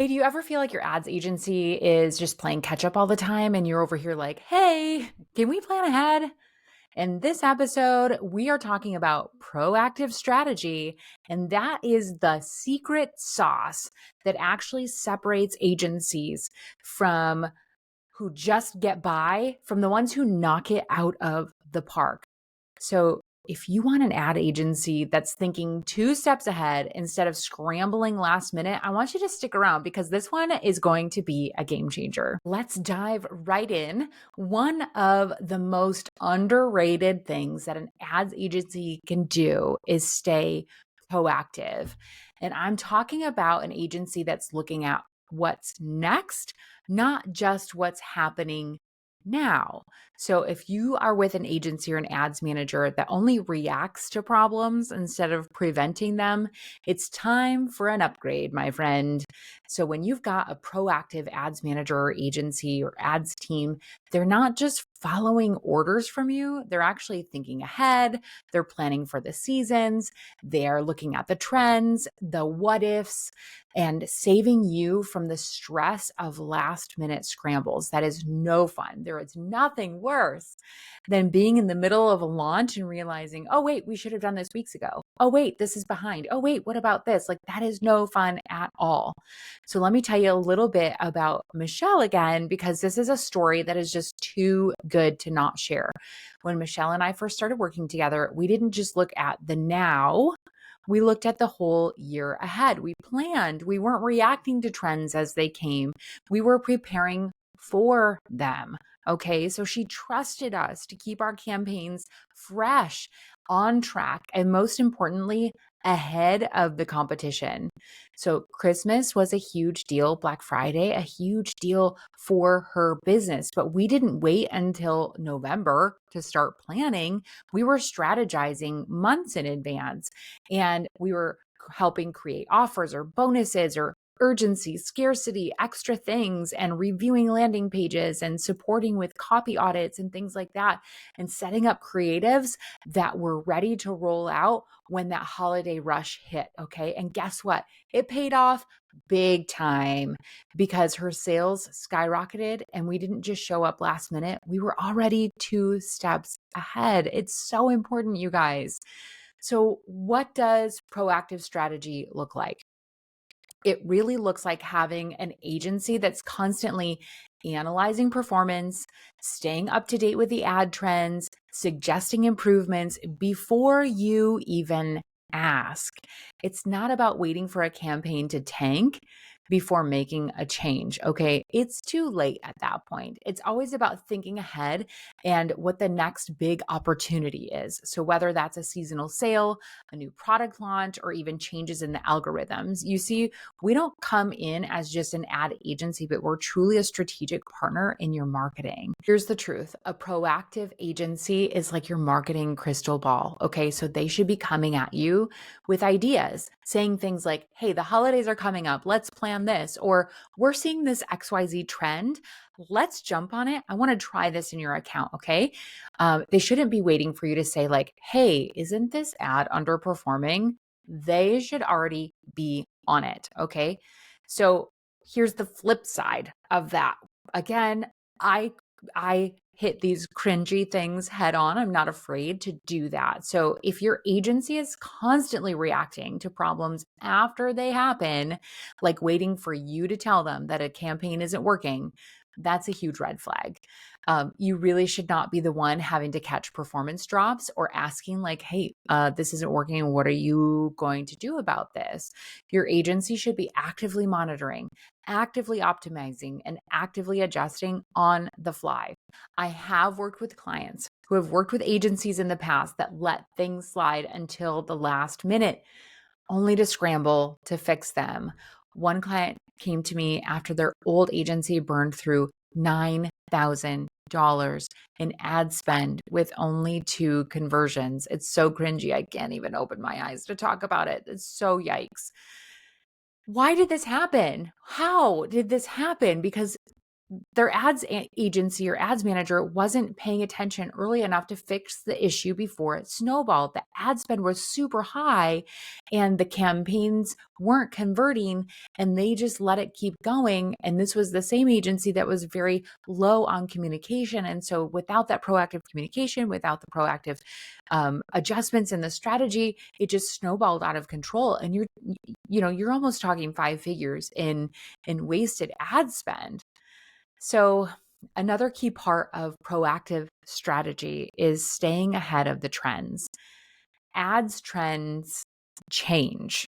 Hey, do you ever feel like your ads agency is just playing catch up all the time and you're over here like, hey, can we plan ahead? In this episode, we are talking about proactive strategy, and that is the secret sauce that actually separates agencies from who just get by from the ones who knock it out of the park. So, if you want an ad agency that's thinking two steps ahead instead of scrambling last minute, I want you to stick around because this one is going to be a game changer. Let's dive right in. One of the most underrated things that an ads agency can do is stay proactive. And I'm talking about an agency that's looking at what's next, not just what's happening now. So if you are with an agency or an ads manager that only reacts to problems instead of preventing them, it's time for an upgrade, my friend. So when you've got a proactive ads manager or agency or ads team, they're not just following orders from you, they're actually thinking ahead, they're planning for the seasons, they're looking at the trends, the what ifs, and saving you from the stress of last minute scrambles. That is no fun. There is nothing worse than being in the middle of a launch and realizing, oh, wait, we should have done this weeks ago. Oh, wait, this is behind. Oh, wait, what about this? Like, that is no fun at all. So, let me tell you a little bit about Michelle again, because this is a story that is just too good to not share. When Michelle and I first started working together, we didn't just look at the now, we looked at the whole year ahead. We planned. We weren't reacting to trends as they came. We were preparing for them. Okay. So she trusted us to keep our campaigns fresh, on track, and most importantly, ahead of the competition. So Christmas was a huge deal, Black Friday, a huge deal for her business. But we didn't wait until November to start planning. We were strategizing months in advance, and we were helping create offers or bonuses or urgency, scarcity, extra things, and reviewing landing pages and supporting with copy audits and things like that, and setting up creatives that were ready to roll out when that holiday rush hit. Okay. And guess what? It paid off big time because her sales skyrocketed and we didn't just show up last minute. We were already two steps ahead. It's so important, you guys. So, what does proactive strategy look like? It really looks like having an agency that's constantly analyzing performance, staying up to date with the ad trends, suggesting improvements before you even ask. It's not about waiting for a campaign to tank before making a change. Okay. It's too late at that point. It's always about thinking ahead and what the next big opportunity is. So, whether that's a seasonal sale, a new product launch, or even changes in the algorithms, you see, we don't come in as just an ad agency, but we're truly a strategic partner in your marketing. Here's the truth. A proactive agency is like your marketing crystal ball. Okay. So they should be coming at you with ideas, saying things like, hey, the holidays are coming up. Let's plan this. Or we're seeing this XYZ trend. Let's jump on it. I want to try this in your account. Okay. They shouldn't be waiting for you to say, like, hey, isn't this ad underperforming? They should already be on it. Okay. So here's the flip side of that. Again, I hit these cringy things head on. I'm not afraid to do that. So if your agency is constantly reacting to problems after they happen, like waiting for you to tell them that a campaign isn't working, that's a huge red flag. You really should not be the one having to catch performance drops or asking, like, hey, this isn't working. What are you going to do about this? Your agency should be actively monitoring, actively optimizing, and actively adjusting on the fly. I have worked with clients who have worked with agencies in the past that let things slide until the last minute, only to scramble to fix them. One client came to me after their old agency burned through $9,000 in ad spend with only two conversions. It's so cringy. I can't even open my eyes to talk about it. It's so yikes. Why did this happen? How did this happen? Because their ads agency or ads manager wasn't paying attention early enough to fix the issue before it snowballed. The ad spend was super high and the campaigns weren't converting, and they just let it keep going. And this was the same agency that was very low on communication. And so without that proactive communication, without the proactive adjustments in the strategy, it just snowballed out of control. And you're almost talking 5 figures in wasted ad spend. So, another key part of proactive strategy is staying ahead of the trends. Ads trends change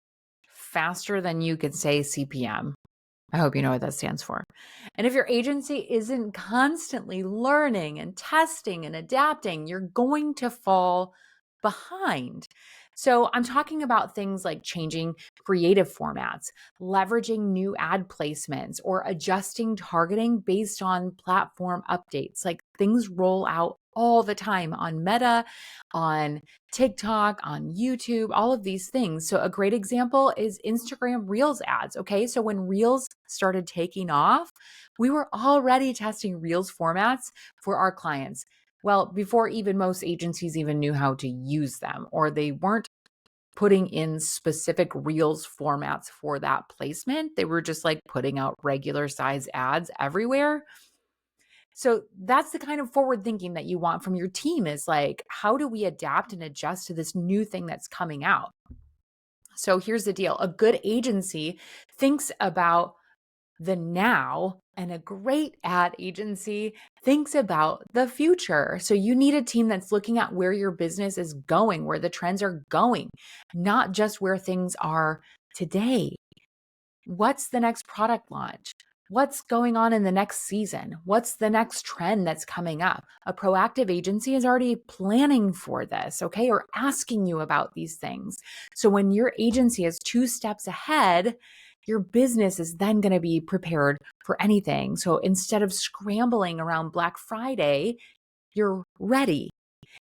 faster than you could say CPM. I hope you know what that stands for. And if your agency isn't constantly learning and testing and adapting, you're going to fall behind. So I'm talking about things like changing creative formats, leveraging new ad placements, or adjusting targeting based on platform updates. Like things roll out all the time on Meta, on TikTok, on YouTube, all of these things. So a great example is Instagram Reels ads. Okay. So when Reels started taking off, we were already testing Reels formats for our clients. Well, before even most agencies even knew how to use them, or they weren't putting in specific Reels formats for that placement. They were just like putting out regular size ads everywhere. So that's the kind of forward thinking that you want from your team, is like, how do we adapt and adjust to this new thing that's coming out? So here's the deal. A good agency thinks about the now, and a great ad agency thinks about the future. So you need a team that's looking at where your business is going, where the trends are going, not just where things are today. What's the next product launch? What's going on in the next season? What's the next trend that's coming up? A proactive agency is already planning for this, okay, or asking you about these things. So when your agency is 2 steps ahead, your business is then going to be prepared for anything. So instead of scrambling around Black Friday, you're ready.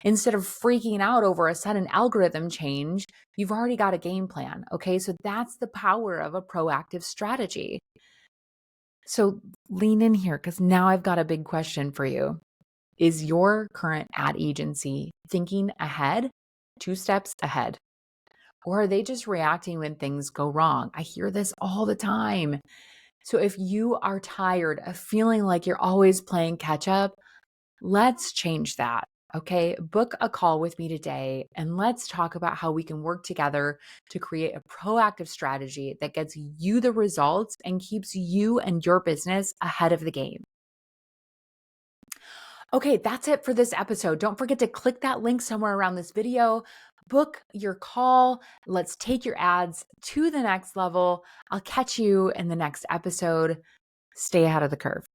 Instead of freaking out over a sudden algorithm change, you've already got a game plan. Okay. So that's the power of a proactive strategy. So lean in here, because now I've got a big question for you. Is your current ad agency thinking ahead, 2 steps ahead? Or are they just reacting when things go wrong? I hear this all the time. So if you are tired of feeling like you're always playing catch up, let's change that. Okay, book a call with me today and let's talk about how we can work together to create a proactive strategy that gets you the results and keeps you and your business ahead of the game. Okay, that's it for this episode. Don't forget to click that link somewhere around this video. Book your call. Let's take your ads to the next level. I'll catch you in the next episode. Stay ahead of the curve.